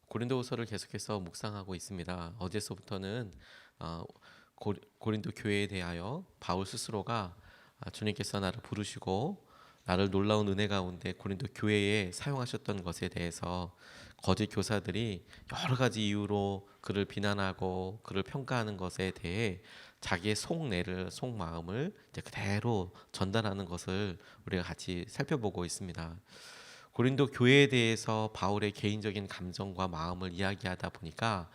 고린도후서를 계속해서 묵상하고 있습니다. 어제서부터는 어, 고린도 교회에 대하여 바울 스스로가 주님께서 나를 부르시고 나를 놀라운 은혜 가운데 고린도 교회에 사용하셨던 것에 대해서 거짓 교사들이 여러 가지 이유로 그를 비난하고 그를 평가하는 것에 대해 자기의 속내를 속마음을 이제 그대로 전달하는 것을 우리가 같이 살펴보고 있습니다. 고린도 교회에 대해서 바울의 개인적인 감정과 마음을 이야기하다 보니까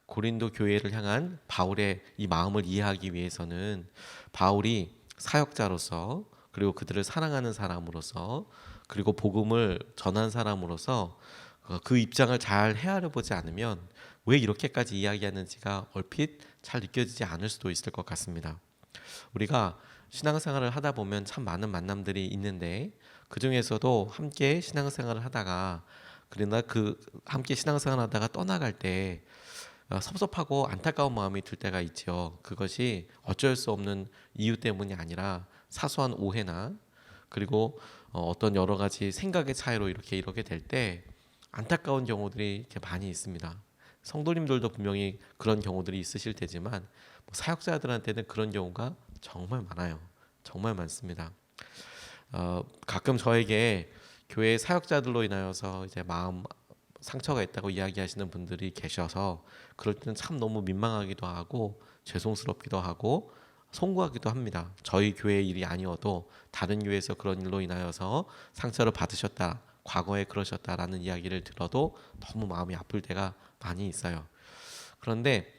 고린도 교회를 향한 바울의 이 마음을 이해하기 위해서는 바울이 사역자로서 그리고 그들을 사랑하는 사람으로서 그리고 복음을 전한 사람으로서 그 입장을 잘 헤아려 보지 않으면 왜 이렇게까지 이야기하는지가 얼핏 잘 느껴지지 않을 수도 있을 것 같습니다. 우리가 신앙생활을 하다 보면 참 많은 만남들이 있는데 그 중에서도 함께 신앙생활을 하다가 그러나 그 함께 신앙생활을 하다가 떠나갈 때 섭섭하고 안타까운 마음이 들 때가 있죠. 그것이 어쩔 수 없는 이유 때문이 아니라 사소한 오해나 그리고 어떤 여러 가지 생각의 차이로 이렇게 될 때 안타까운 경우들이 이렇게 많이 있습니다. 성도님들도 분명히 그런 경우들이 있으실 테지만 사역자들한테는 그런 경우가 정말 많아요. 정말 많습니다. 가끔 저에게 교회 사역자들로 인하여서 이제 마음 상처가 있다고 이야기하시는 분들이 계셔서 그럴 때는 참 너무 민망하기도 하고 죄송스럽기도 하고 송구하기도 합니다. 저희 교회 일이 아니어도 다른 교회에서 그런 일로 인하여서 상처를 받으셨다, 과거에 그러셨다라는 이야기를 들어도 너무 마음이 아플 때가 많이 있어요. 그런데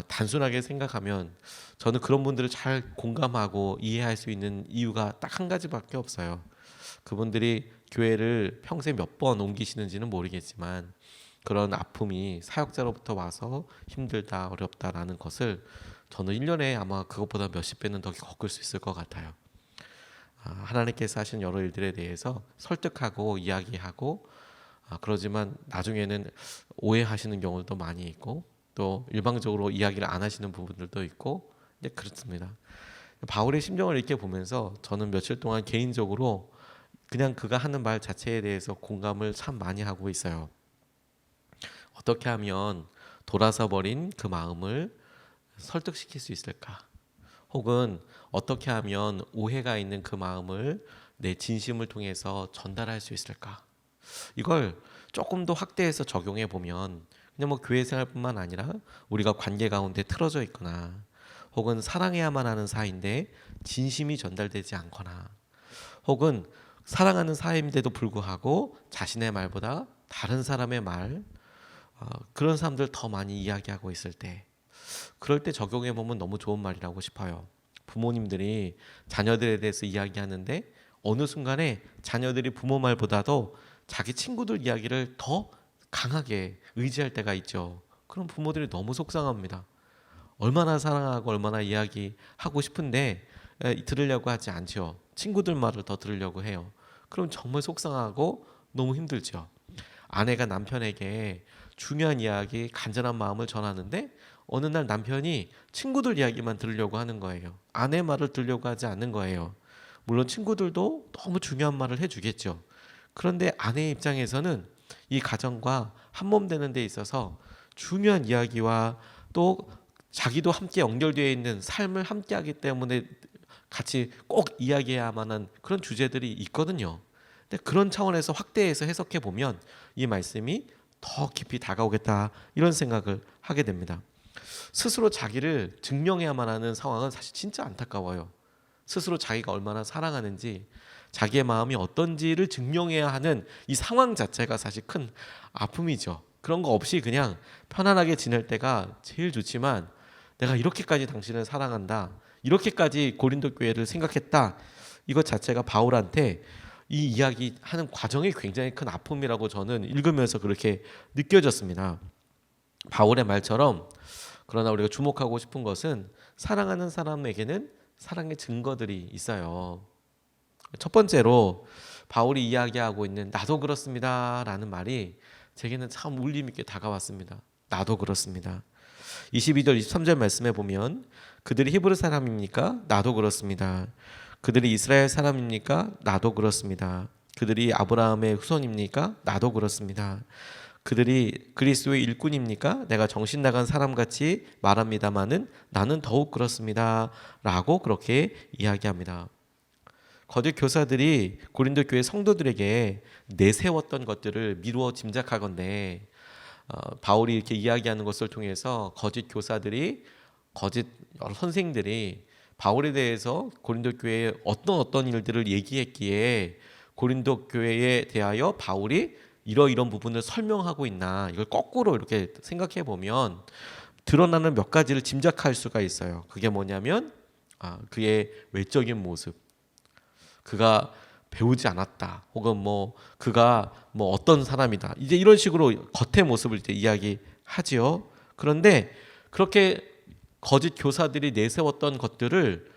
단순하게 생각하면 저는 그런 분들을 잘 공감하고 이해할 수 있는 이유가 딱 한 가지밖에 없어요. 그분들이 교회를 평생 몇 번 옮기시는지는 모르겠지만 그런 아픔이 사역자로부터 와서 힘들다 어렵다라는 것을 저는 1년에 아마 그것보다 몇십 배는 더 겪을 수 있을 것 같아요. 하나님께서 하신 여러 일들에 대해서 설득하고 이야기하고 그러지만 나중에는 오해하시는 경우도 많이 있고 또 일방적으로 이야기를 안 하시는 부분들도 있고 그렇습니다. 바울의 심정을 이렇게 보면서 저는 며칠 동안 개인적으로 그냥 그가 하는 말 자체에 대해서 공감을 참 많이 하고 있어요. 어떻게 하면 돌아서 버린 그 마음을 설득시킬 수 있을까? 혹은 어떻게 하면 오해가 있는 그 마음을 내 진심을 통해서 전달할 수 있을까? 이걸 조금 더 확대해서 적용해 보면 그냥 교회 생활뿐만 아니라 우리가 관계 가운데 틀어져 있거나 혹은 사랑해야만 하는 사이인데 진심이 전달되지 않거나 혹은 사랑하는 사이인데도 불구하고 자신의 말보다 다른 사람의 말 그런 사람들 더 많이 이야기하고 있을 때 그럴 때 적용해 보면 너무 좋은 말이라고 싶어요. 부모님들이 자녀들에 대해서 이야기하는데 어느 순간에 자녀들이 부모 말보다도 자기 친구들 이야기를 더 강하게 의지할 때가 있죠. 그럼 부모들이 너무 속상합니다. 얼마나 사랑하고 얼마나 이야기하고 싶은데 들으려고 하지 않죠. 친구들 말을 더 들으려고 해요. 그럼 정말 속상하고 너무 힘들죠. 아내가 남편에게 중요한 이야기, 간절한 마음을 전하는데 어느 날 남편이 친구들 이야기만 들으려고 하는 거예요. 아내 말을 들으려고 하지 않는 거예요. 물론 친구들도 너무 중요한 말을 해주겠죠. 그런데 아내의 입장에서는 이 가정과 한몸 되는 데 있어서 중요한 이야기와 또 자기도 함께 연결되어 있는 삶을 함께 하기 때문에 같이 꼭 이야기해야만 하는 그런 주제들이 있거든요. 근데 그런 차원에서 확대해서 해석해 보면 이 말씀이 더 깊이 다가오겠다 이런 생각을 하게 됩니다. 스스로 자기를 증명해야만 하는 상황은 사실 진짜 안타까워요. 스스로 자기가 얼마나 사랑하는지 자기의 마음이 어떤지를 증명해야 하는 이 상황 자체가 사실 큰 아픔이죠. 그런 거 없이 그냥 편안하게 지낼 때가 제일 좋지만 내가 이렇게까지 당신을 사랑한다, 이렇게까지 고린도 교회를 생각했다, 이것 자체가 바울한테 이 이야기하는 과정이 굉장히 큰 아픔이라고 저는 읽으면서 그렇게 느껴졌습니다. 바울의 말처럼 그러나 우리가 주목하고 싶은 것은 사랑하는 사람에게는 사랑의 증거들이 있어요. 첫 번째로 바울이 이야기하고 있는 나도 그렇습니다 라는 말이 제게는 참 울림 있게 다가왔습니다. 나도 그렇습니다. 22절 23절 말씀에 보면 그들이 히브리 사람입니까? 나도 그렇습니다. 그들이 이스라엘 사람입니까? 나도 그렇습니다. 그들이 아브라함의 후손입니까? 나도 그렇습니다. 그들이 그리스도의 일꾼입니까? 내가 정신 나간 사람같이 말합니다마는 나는 더욱 그렇습니다. 라고 그렇게 이야기합니다. 거짓 교사들이 고린도 교회 성도들에게 내세웠던 것들을 미루어 짐작하건대 바울이 이렇게 이야기하는 것을 통해서 거짓 교사들이 거짓 여러 선생들이 바울에 대해서 고린도 교회에 어떤 일들을 얘기했기에 고린도 교회에 대하여 바울이 이런 부분을 설명하고 있나, 이걸 거꾸로 이렇게 생각해 보면 드러나는 몇 가지를 짐작할 수가 있어요. 그게 뭐냐면 그의 외적인 모습, 그가 배우지 않았다, 혹은 그가 어떤 사람이다, 이제 이런 식으로 겉의 모습을 이제 이야기하지요. 그런데 그렇게 거짓 교사들이 내세웠던 것들을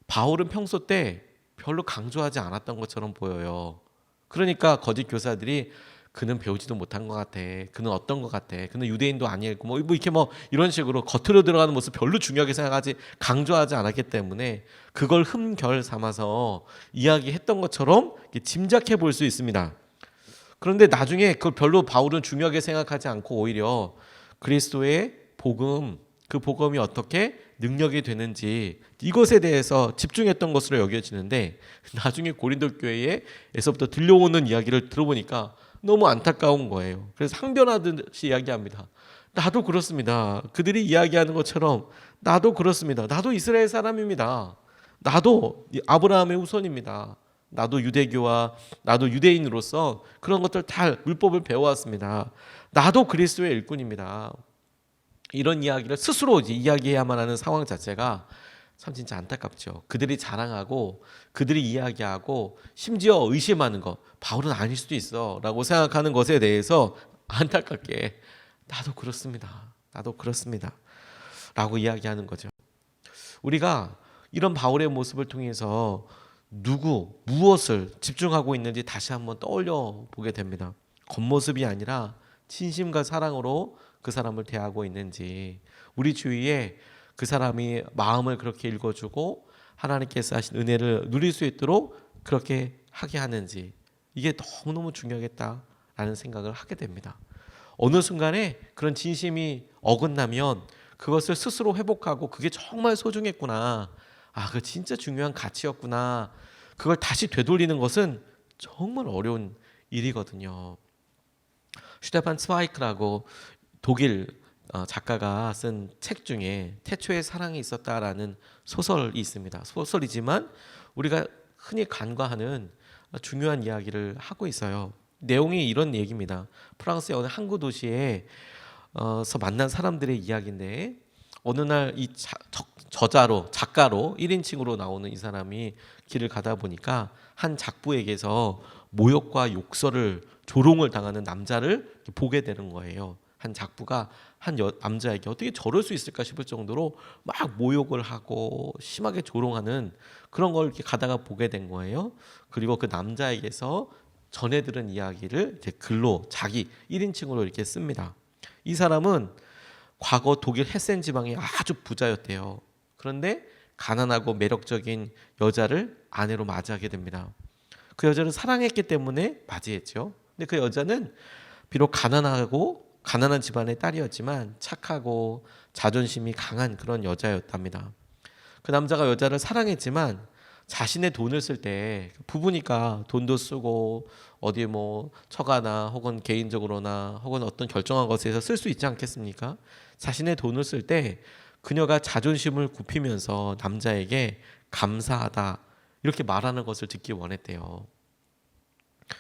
바울은 평소 때 별로 강조하지 않았던 것처럼 보여요. 그러니까 거짓 교사들이 그는 배우지도 못한 것 같아, 그는 어떤 것 같아, 그는 유대인도 아니고 이렇게 이런 식으로 겉으로 들어가는 모습 별로 중요하게 생각하지, 강조하지 않았기 때문에 그걸 흠결 삼아서 이야기했던 것처럼 짐작해 볼 수 있습니다. 그런데 나중에 그걸 별로 바울은 중요하게 생각하지 않고 오히려 그리스도의 복음, 그 복음이 어떻게 능력이 되는지 이것에 대해서 집중했던 것으로 여겨지는데, 나중에 고린도 교회에서부터 들려오는 이야기를 들어보니까 너무 안타까운 거예요. 그래서 항변하듯이 이야기합니다. 나도 그렇습니다. 그들이 이야기하는 것처럼 나도 그렇습니다. 나도 이스라엘 사람입니다. 나도 아브라함의 후손입니다. 나도 나도 유대인으로서 그런 것들 다 율법을 배워왔습니다. 나도 그리스도의 일꾼입니다. 이런 이야기를 스스로 이야기해야만 하는 상황 자체가 참 진짜 안타깝죠. 그들이 자랑하고 그들이 이야기하고 심지어 의심하는 것, 바울은 아닐 수도 있어 라고 생각하는 것에 대해서 안타깝게 나도 그렇습니다, 나도 그렇습니다 라고 이야기하는 거죠. 우리가 이런 바울의 모습을 통해서 무엇을 집중하고 있는지 다시 한번 떠올려 보게 됩니다. 겉모습이 아니라 진심과 사랑으로 그 사람을 대하고 있는지, 우리 주위에 그 사람이 마음을 그렇게 읽어주고 하나님께서 하신 은혜를 누릴 수 있도록 그렇게 하게 하는지, 이게 너무너무 중요하겠다라는 생각을 하게 됩니다. 어느 순간에 그런 진심이 어긋나면 그것을 스스로 회복하고 그게 정말 소중했구나, 그거 진짜 중요한 가치였구나, 그걸 다시 되돌리는 것은 정말 어려운 일이거든요. 슈테판 스와이크라고 독일 작가가 쓴 책 중에 태초에 사랑이 있었다라는 소설이 있습니다. 소설이지만 우리가 흔히 간과하는 중요한 이야기를 하고 있어요. 내용이 이런 얘기입니다. 프랑스의 어느 항구 도시에서 만난 사람들의 이야기인데, 어느 날 이 작가로 1인칭으로 나오는 이 사람이 길을 가다 보니까 한 작부에게서 모욕과 욕설을, 조롱을 당하는 남자를 보게 되는 거예요. 한 작부가 한 남자에게 어떻게 저럴 수 있을까 싶을 정도로 막 모욕을 하고 심하게 조롱하는 그런 걸 이렇게 가다가 보게 된 거예요. 그리고 그 남자에게서 전해 들은 이야기를 이제 글로 자기 1인칭으로 이렇게 씁니다. 이 사람은 과거 독일 헤센 지방의 아주 부자였대요. 그런데 가난하고 매력적인 여자를 아내로 맞이하게 됩니다. 그 여자를 사랑했기 때문에 맞이했죠. 근데 그 여자는 비록 가난한 집안의 딸이었지만 착하고 자존심이 강한 그런 여자였답니다. 그 남자가 여자를 사랑했지만 자신의 돈을 쓸 때, 부부니까 돈도 쓰고 어디 처가나 혹은 개인적으로나 혹은 어떤 결정한 것에서 쓸 수 있지 않겠습니까? 자신의 돈을 쓸 때 그녀가 자존심을 굽히면서 남자에게 감사하다 이렇게 말하는 것을 듣기 원했대요.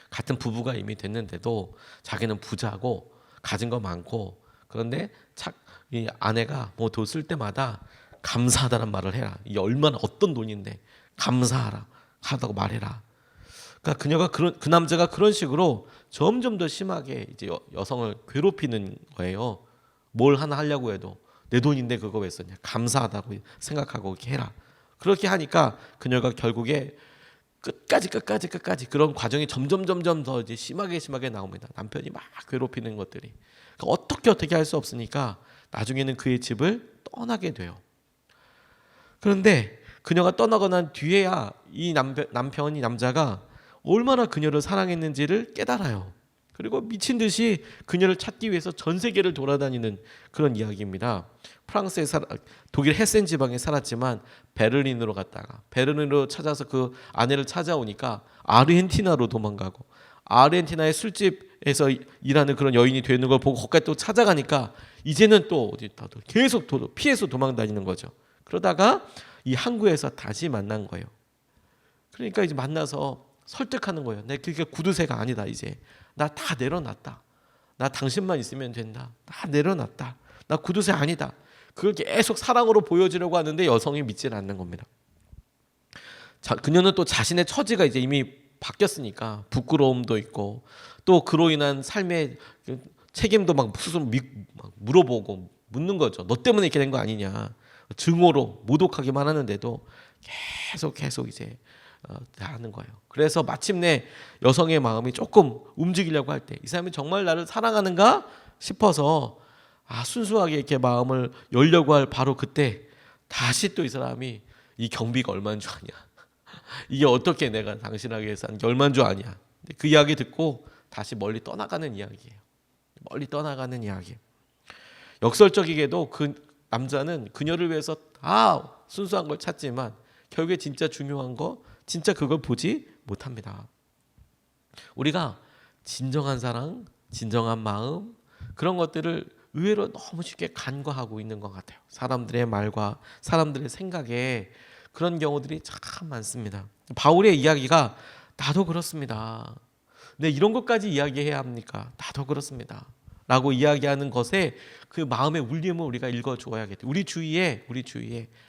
같은 부부가 이미 됐는데도 자기는 부자고 가진 거 많고, 그런데 이 아내가 돈 쓸 때마다 감사하다는 말을 해라. 이게 얼마나 어떤 돈인데 감사하라 하다고 말해라. 그러니까 그 남자가 그런 식으로 점점 더 심하게 이제 여성을 괴롭히는 거예요. 뭘 하나 하려고 해도 내 돈인데 그거 왜 썼냐, 감사하다고 생각하고 이렇게 해라. 그렇게 하니까 그녀가 결국에 끝까지 그런 과정이 점점 더 이제 심하게 나옵니다. 남편이 막 괴롭히는 것들이. 그러니까 어떻게 할 수 없으니까 나중에는 그의 집을 떠나게 돼요. 그런데 그녀가 떠나고 난 뒤에야 이 남자가 얼마나 그녀를 사랑했는지를 깨달아요. 그리고 미친 듯이 그녀를 찾기 위해서 전 세계를 돌아다니는 그런 이야기입니다. 독일 헤센 지방에 살았지만 베를린으로 갔다가 베를린으로 찾아서 그 아내를 찾아오니까 아르헨티나로 도망가고, 아르헨티나의 술집에서 일하는 그런 여인이 되는 걸 보고 거기까지 또 찾아가니까 이제는 또 어디 계속 피해서 도망 다니는 거죠. 그러다가 이 항구에서 다시 만난 거예요. 그러니까 이제 만나서 설득하는 거예요. 내 그게 구두쇠가 아니다. 이제 나 다 내려놨다. 나 당신만 있으면 된다. 다 내려놨다. 나 구두쇠 아니다. 그걸 계속 사랑으로 보여주려고 하는데 여성이 믿질 않는 겁니다. 그녀는 또 자신의 처지가 이제 이미 바뀌었으니까 부끄러움도 있고, 또 그로 인한 삶의 책임도 막 스스로 막 물어보고 묻는 거죠. 너 때문에 이렇게 된 거 아니냐. 증오로 모독하기만 하는데도 계속 이제 하는 거예요. 그래서 마침내 여성의 마음이 조금 움직이려고 할 때 이 사람이 정말 나를 사랑하는가 싶어서 순수하게 이렇게 마음을 열려고 할 바로 그때 다시 또 이 사람이 이 경비가 얼마인 줄 아냐. 이게 어떻게 내가 당신에게 위해서 하는 게 얼마인 줄 아냐. 그 이야기 듣고 다시 멀리 떠나가는 이야기예요. 멀리 떠나가는 이야기. 역설적이게도 그 남자는 그녀를 위해서 다 순수한 걸 찾지만 결국에 진짜 중요한 거, 진짜 그걸 보지 못합니다. 우리가 진정한 사랑, 진정한 마음, 그런 것들을 의외로 너무 쉽게 간과하고 있는 것 같아요. 사람들의 말과 사람들의 생각에 그런 경우들이 참 많습니다. 바울의 이야기가 나도 그렇습니다. 근데 이런 것까지 이야기해야 합니까? 나도 그렇습니다. 라고 이야기하는 것에 그 마음의 울림을 우리가 읽어주어야겠다. 우리 주위에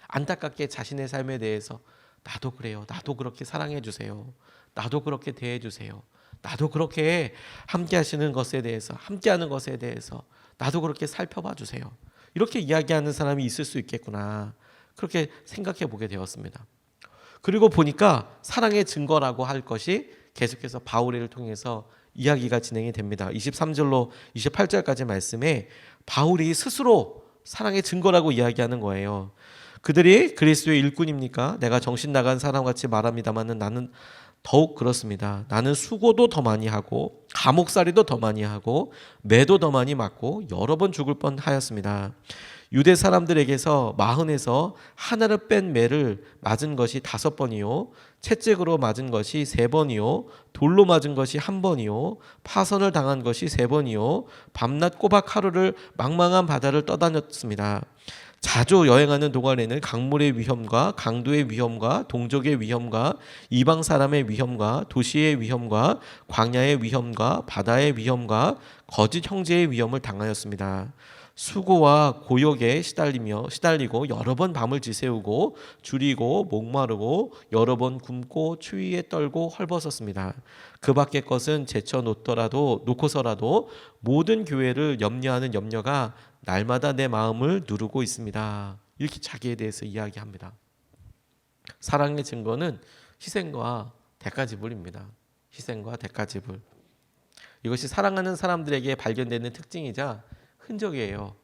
안타깝게 자신의 삶에 대해서 나도 그래요. 나도 그렇게 사랑해 주세요. 나도 그렇게 대해 주세요. 나도 그렇게 함께 하시는 것에 대해서, 함께하는 것에 대해서 나도 그렇게 살펴봐 주세요. 이렇게 이야기하는 사람이 있을 수 있겠구나. 그렇게 생각해 보게 되었습니다. 그리고 보니까 사랑의 증거라고 할 것이 계속해서 바울을 통해서 이야기가 진행이 됩니다. 23절로 28절까지 말씀에 바울이 스스로 사랑의 증거라고 이야기하는 거예요. 그들이 그리스도의 일꾼입니까? 내가 정신 나간 사람같이 말합니다마는 나는 더욱 그렇습니다. 나는 수고도 더 많이 하고 감옥살이도 더 많이 하고 매도 더 많이 맞고 여러 번 죽을 뻔하였습니다. 유대 사람들에게서 마흔에서 하나를 뺀 매를 맞은 것이 5번이요, 채찍으로 맞은 것이 3번이요, 돌로 맞은 것이 1번이요, 파선을 당한 것이 3번이요, 밤낮 꼬박 하루를 망망한 바다를 떠다녔습니다. 자주 여행하는 동안에는 강물의 위험과 강도의 위험과 동족의 위험과 이방 사람의 위험과 도시의 위험과 광야의 위험과 바다의 위험과 거짓 형제의 위험을 당하였습니다. 수고와 고역에 시달리고 여러 번 밤을 지새우고 줄이고 목마르고 여러 번 굶고 추위에 떨고 헐벗었습니다. 그 밖의 것은 놓고서라도 모든 교회를 염려하는 염려가 날마다 내 마음을 누르고 있습니다. 이렇게 자기에 대해서 이야기합니다. 사랑의 증거는 희생과 대가지불입니다. 희생과 대가지불. 이것이 사랑하는 사람들에게 발견되는 특징이자 흔적이에요.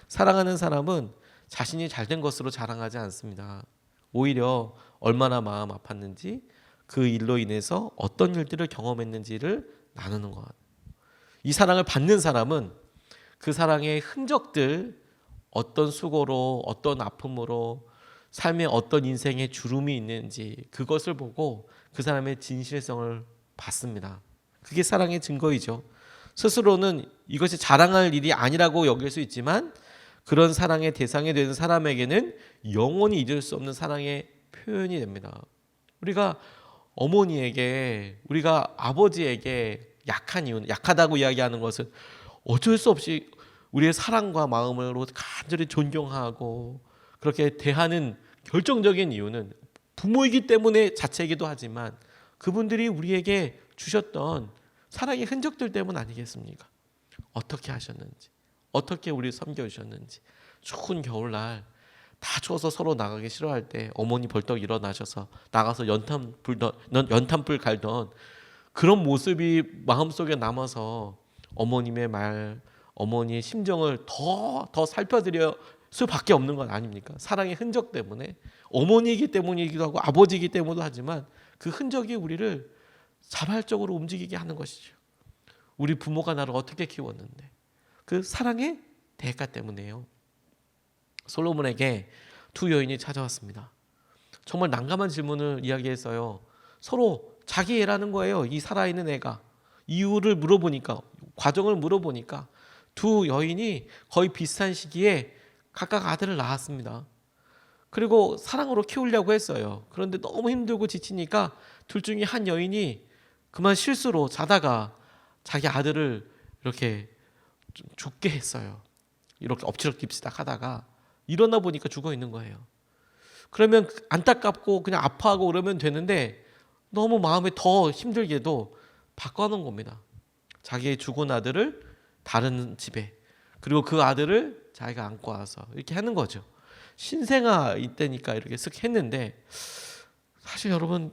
사랑하는 사람은 자신이 잘된 것으로 자랑하지 않습니다. 오히려 얼마나 마음 아팠는지, 그 일로 인해서 어떤 일들을 경험했는지를 나누는 것. 이 사랑을 받는 사람은 그 사랑의 흔적들, 어떤 수고로, 어떤 아픔으로, 삶에 어떤 인생의 주름이 있는지 그것을 보고 그 사람의 진실성을 받습니다. 그게 사랑의 증거이죠. 스스로는 이것이 자랑할 일이 아니라고 여길 수 있지만 그런 사랑의 대상이 되는 사람에게는 영원히 잊을 수 없는 사랑의 표현이 됩니다. 우리가 어머니에게, 우리가 아버지에게 약하다고 이야기하는 것은 어쩔 수 없이 우리의 사랑과 마음으로 간절히 존경하고 그렇게 대하는 결정적인 이유는 부모이기 때문에 자체이기도 하지만 그분들이 우리에게 주셨던 사랑의 흔적들 때문 아니겠습니까? 어떻게 하셨는지, 어떻게 우리를 섬겨주셨는지. 추운 겨울날 다 추워서 서로 나가기 싫어할 때 어머니 벌떡 일어나셔서 나가서 연탄불 갈던 그런 모습이 마음속에 남아서 어머님의 말, 어머니의 심정을 더 살펴드릴 수밖에 없는 건 아닙니까? 사랑의 흔적 때문에, 어머니이기 때문이기도 하고 아버지이기 때문이기도 하지만 그 흔적이 우리를 자발적으로 움직이게 하는 것이죠. 우리 부모가 나를 어떻게 키웠는데 그 사랑의 대가 때문에요. 솔로몬에게 두 여인이 찾아왔습니다. 정말 난감한 질문을 이야기했어요. 서로 자기 애라는 거예요. 이 살아있는 애가. 이유를 물어보니까, 과정을 물어보니까 두 여인이 거의 비슷한 시기에 각각 아들을 낳았습니다. 그리고 사랑으로 키우려고 했어요. 그런데 너무 힘들고 지치니까 둘 중에 한 여인이 그만 실수로 자다가 자기 아들을 이렇게 죽게 했어요. 이렇게 엎치락뒤치락 하다가 일어나 보니까 죽어 있는 거예요. 그러면 안타깝고 그냥 아파하고 그러면 되는데 너무 마음에 더 힘들게도 바꿔놓은 겁니다. 자기의 죽은 아들을 다른 집에, 그리고 그 아들을 자기가 안고 와서 이렇게 하는 거죠. 신생아 이때니까 이렇게 쓱 했는데, 사실 여러분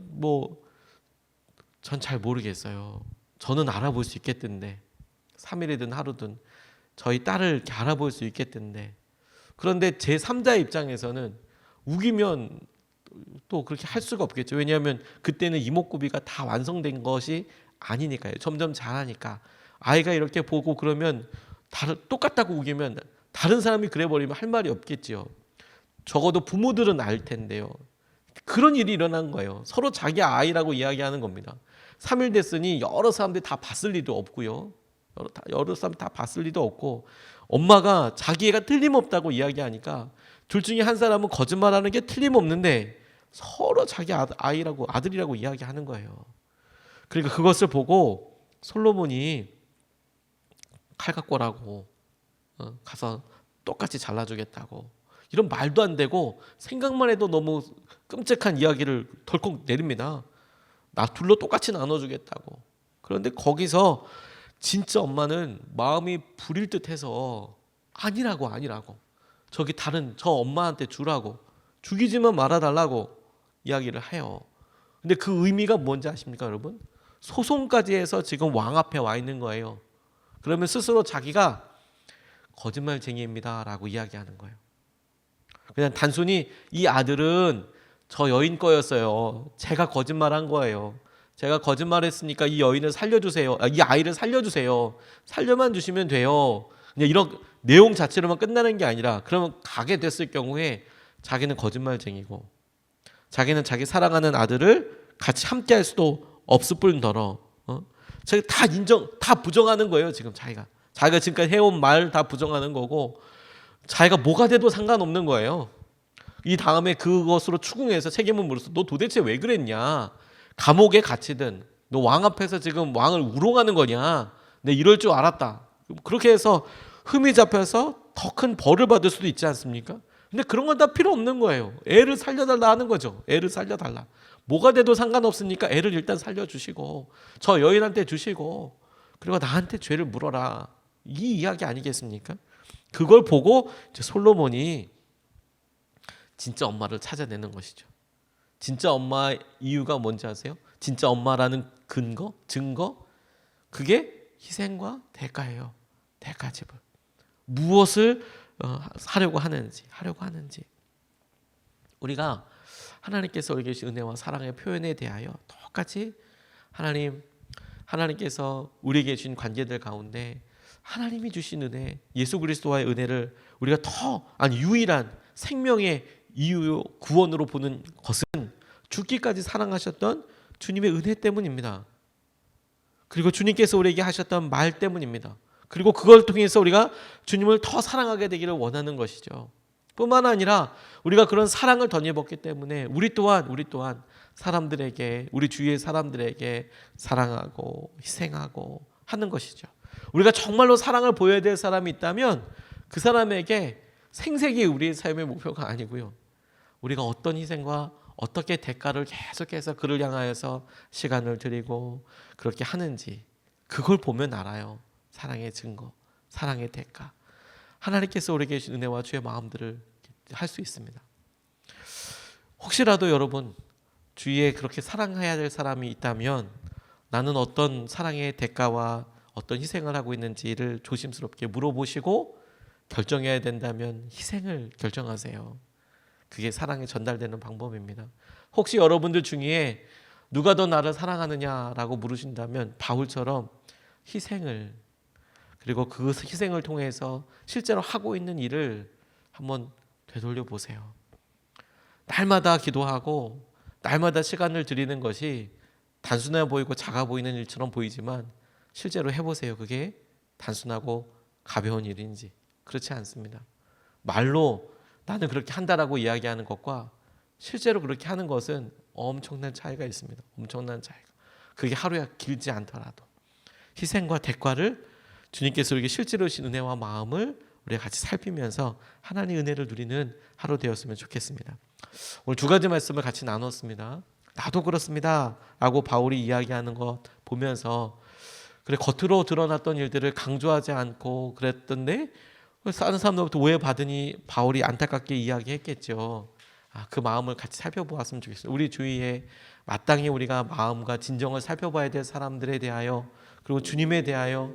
전 잘 모르겠어요. 저는 알아볼 수 있겠던데, 3일이든 하루든 저희 딸을 이렇게 알아볼 수 있겠던데, 그런데 제 3자의 입장에서는 우기면 또 그렇게 할 수가 없겠죠. 왜냐하면 그때는 이목구비가 다 완성된 것이 아니니까요. 점점 자라니까 아이가 이렇게 보고 그러면 똑같다고 우기면 다른 사람이 그래 버리면 할 말이 없겠지요. 적어도 부모들은 알 텐데요. 그런 일이 일어난 거예요. 서로 자기 아이라고 이야기하는 겁니다. 3일 됐으니 여러 사람들이 다 봤을 리도 없고요. 여러 사람 다 봤을 리도 없고, 엄마가 자기 애가 틀림없다고 이야기하니까 둘 중에 한 사람은 거짓말하는 게 틀림없는데 서로 자기 아이라고, 아들이라고 이야기하는 거예요. 그러니까 그것을 보고 솔로몬이 칼 갖고 오라고 가서 똑같이 잘라주겠다고, 이런 말도 안 되고 생각만 해도 너무 끔찍한 이야기를 덜컥 내립니다. 나 둘로 똑같이 나눠주겠다고. 그런데 거기서 진짜 엄마는 마음이 부릴 듯해서 아니라고 저기 다른 저 엄마한테 주라고, 죽이지만 말아달라고 이야기를 해요. 근데 그 의미가 뭔지 아십니까 여러분? 소송까지 해서 지금 왕 앞에 와 있는 거예요. 그러면 스스로 자기가 거짓말쟁이입니다 라고 이야기하는 거예요. 그냥 단순히 이 아들은 저 여인 거였어요. 제가 거짓말한 거예요. 제가 거짓말했으니까 이 여인을 살려주세요. 이 아이를 살려주세요. 살려만 주시면 돼요. 그냥 이런 내용 자체로만 끝나는 게 아니라, 그러면 가게 됐을 경우에 자기는 거짓말쟁이고, 자기는 자기 사랑하는 아들을 같이 함께할 수도 없을 뿐더러 자기 다 부정하는 거예요. 지금 자기가 지금까지 해온 말 다 부정하는 거고, 자기가 뭐가 돼도 상관없는 거예요. 이 다음에 그것으로 추궁해서 책임을 물어서 너 도대체 왜 그랬냐? 감옥에 갇히든 너 왕 앞에서 지금 왕을 우롱하는 거냐? 내 이럴 줄 알았다. 그렇게 해서 흠이 잡혀서 더 큰 벌을 받을 수도 있지 않습니까? 근데 그런 건 다 필요 없는 거예요. 애를 살려달라 하는 거죠. 애를 살려달라. 뭐가 돼도 상관없으니까 애를 일단 살려주시고 저 여인한테 주시고 그리고 나한테 죄를 물어라. 이 이야기 아니겠습니까? 그걸 보고 이제 솔로몬이 진짜 엄마를 찾아내는 것이죠. 진짜 엄마의 이유가 뭔지 아세요? 진짜 엄마라는 증거? 그게 희생과 대가예요. 대가 지불. 무엇을 하려고 하는지. 우리가 하나님께서 우리에게 주신 은혜와 사랑의 표현에 대하여 똑같이 하나님께서 우리에게 주신 관계들 가운데 하나님이 주신 은혜, 예수 그리스도와의 은혜를 우리가 유일한 생명의 이유, 구원으로 보는 것은 죽기까지 사랑하셨던 주님의 은혜 때문입니다. 그리고 주님께서 우리에게 하셨던 말 때문입니다. 그리고 그걸 통해서 우리가 주님을 더 사랑하게 되기를 원하는 것이죠. 뿐만 아니라 우리가 그런 사랑을 덧입었기 때문에 우리 또한 사람들에게, 우리 주위의 사람들에게 사랑하고 희생하고 하는 것이죠. 우리가 정말로 사랑을 보여야 될 사람이 있다면 그 사람에게 생색이 우리의 삶의 목표가 아니고요. 우리가 어떤 희생과 어떻게 대가를 계속해서 그를 향하여서 시간을 드리고 그렇게 하는지, 그걸 보면 알아요. 사랑의 증거, 사랑의 대가. 하나님께서 우리에게 주신 은혜와 주의 마음들을 할 수 있습니다. 혹시라도 여러분 주위에 그렇게 사랑해야 될 사람이 있다면 나는 어떤 사랑의 대가와 어떤 희생을 하고 있는지를 조심스럽게 물어보시고 결정해야 된다면 희생을 결정하세요. 그게 사랑이 전달되는 방법입니다. 혹시 여러분들 중에 누가 더 나를 사랑하느냐라고 물으신다면 바울처럼 희생을, 그리고 그 희생을 통해서 실제로 하고 있는 일을 한번 되돌려 보세요. 날마다 기도하고 날마다 시간을 드리는 것이 단순해 보이고 작아 보이는 일처럼 보이지만 실제로 해보세요. 그게 단순하고 가벼운 일인지. 그렇지 않습니다. 말로 나는 그렇게 한다라고 이야기하는 것과 실제로 그렇게 하는 것은 엄청난 차이가 있습니다. 엄청난 차이가. 그게 하루야 길지 않더라도 희생과 대가를 주님께서 우리에게 실제로 주신 은혜와 마음을 우리가 같이 살피면서 하나님의 은혜를 누리는 하루 되었으면 좋겠습니다. 오늘 두 가지 말씀을 같이 나눴습니다. 나도 그렇습니다 라고 바울이 이야기하는 것 보면서, 그래 겉으로 드러났던 일들을 강조하지 않고 그랬던데 다른 사람들부터 오해받으니 바울이 안타깝게 이야기했겠죠. 그 마음을 같이 살펴보았으면 좋겠어요. 우리 주위에 마땅히 우리가 마음과 진정을 살펴봐야 될 사람들에 대하여, 그리고 주님에 대하여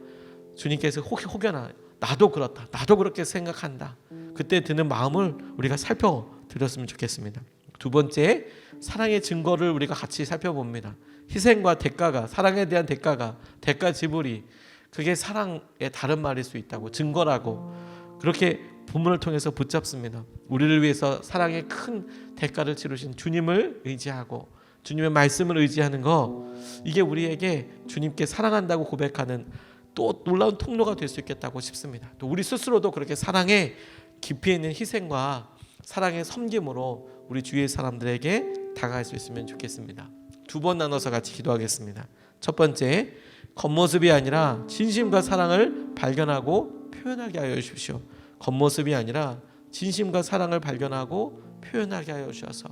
주님께서 혹여나 나도 그렇다, 나도 그렇게 생각한다, 그때 드는 마음을 우리가 살펴드렸으면 좋겠습니다. 두 번째, 사랑의 증거를 우리가 같이 살펴봅니다. 희생과 대가가, 사랑에 대한 대가가, 대가 지불이, 그게 사랑의 다른 말일 수 있다고, 증거라고 그렇게 본문을 통해서 붙잡습니다. 우리를 위해서 사랑의 큰 대가를 치르신 주님을 의지하고 주님의 말씀을 의지하는 거, 이게 우리에게 주님께 사랑한다고 고백하는 또 놀라운 통로가 될 수 있겠다고 싶습니다. 또 우리 스스로도 그렇게 사랑의 깊이 있는 희생과 사랑의 섬김으로 우리 주위의 사람들에게 다가갈 수 있으면 좋겠습니다. 두 번 나눠서 같이 기도하겠습니다. 첫 번째, 겉모습이 아니라 진심과 사랑을 발견하고 표현하게 하여 주십시오. 겉모습이 아니라 진심과 사랑을 발견하고 표현하게 하여 주셔서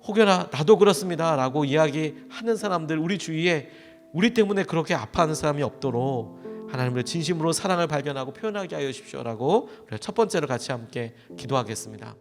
혹여나 나도 그렇습니다 라고 이야기하는 사람들, 우리 주위에 우리 때문에 그렇게 아파하는 사람이 없도록 하나님을 진심으로 사랑을 발견하고 표현하게 하여 주십시오 라고 첫 번째로 같이 함께 기도하겠습니다.